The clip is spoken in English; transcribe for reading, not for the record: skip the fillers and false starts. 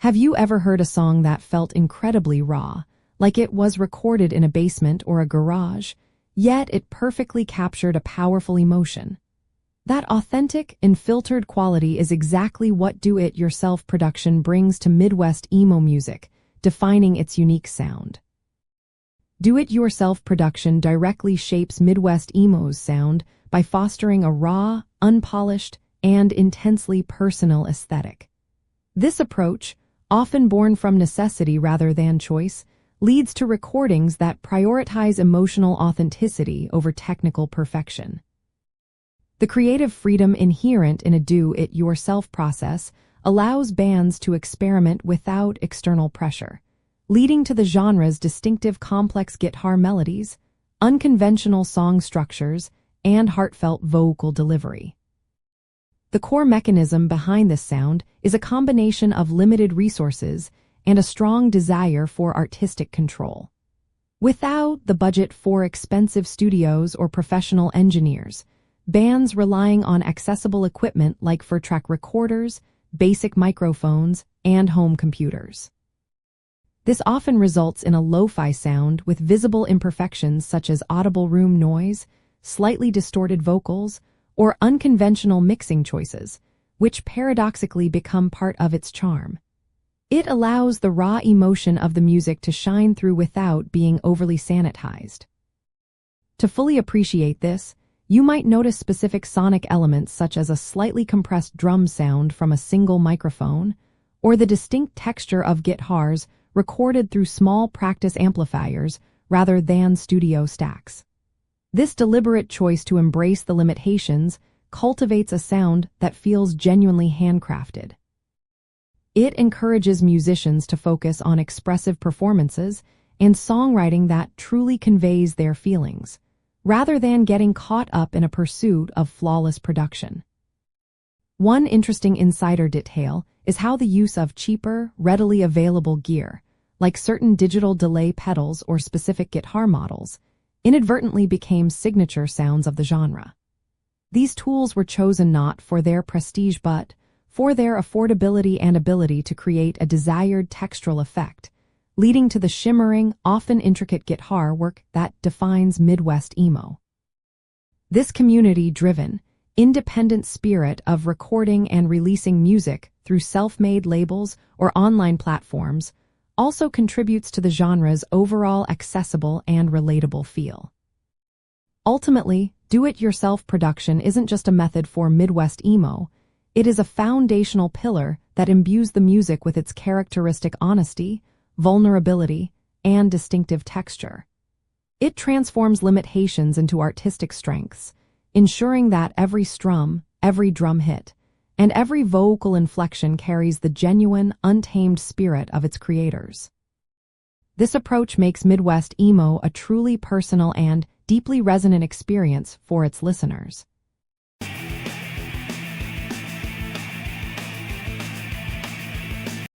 Have you ever heard a song that felt incredibly raw, like it was recorded in a basement or a garage, yet it perfectly captured a powerful emotion? That authentic, unfiltered quality is exactly what do-it-yourself production brings to Midwest emo music, defining its unique sound. Do-it-yourself production directly shapes Midwest emo's sound by fostering a raw, unpolished, and intensely personal aesthetic. This approach, often born from necessity rather than choice, leads to recordings that prioritize emotional authenticity over technical perfection. The creative freedom inherent in a do-it-yourself process allows bands to experiment without external pressure, leading to the genre's distinctive complex guitar melodies, unconventional song structures, and heartfelt vocal delivery. The core mechanism behind this sound is a combination of limited resources and a strong desire for artistic control. Without the budget for expensive studios or professional engineers, bands relying on accessible equipment like 4-track recorders, basic microphones, and home computers. This often results in a lo-fi sound with visible imperfections such as audible room noise, slightly distorted vocals, or unconventional mixing choices, which paradoxically become part of its charm. It allows the raw emotion of the music to shine through without being overly sanitized. To fully appreciate this, you might notice specific sonic elements such as a slightly compressed drum sound from a single microphone, or the distinct texture of guitars recorded through small practice amplifiers rather than studio stacks. This deliberate choice to embrace the limitations cultivates a sound that feels genuinely handcrafted. It encourages musicians to focus on expressive performances and songwriting that truly conveys their feelings, rather than getting caught up in a pursuit of flawless production. One interesting insider detail is how the use of cheaper, readily available gear, like certain digital delay pedals or specific guitar models, inadvertently became signature sounds of the genre. These tools were chosen not for their prestige but for their affordability and ability to create a desired textural effect, leading to the shimmering, often intricate guitar work that defines Midwest emo. This community-driven, independent spirit of recording and releasing music through self-made labels or online platforms also contributes to the genre's overall accessible and relatable feel. Ultimately, do-it-yourself production isn't just a method for Midwest emo, it is a foundational pillar that imbues the music with its characteristic honesty, vulnerability, and distinctive texture. It transforms limitations into artistic strengths, ensuring that every strum, every drum hit, and every vocal inflection carries the genuine, untamed spirit of its creators. This approach makes Midwest emo a truly personal and deeply resonant experience for its listeners.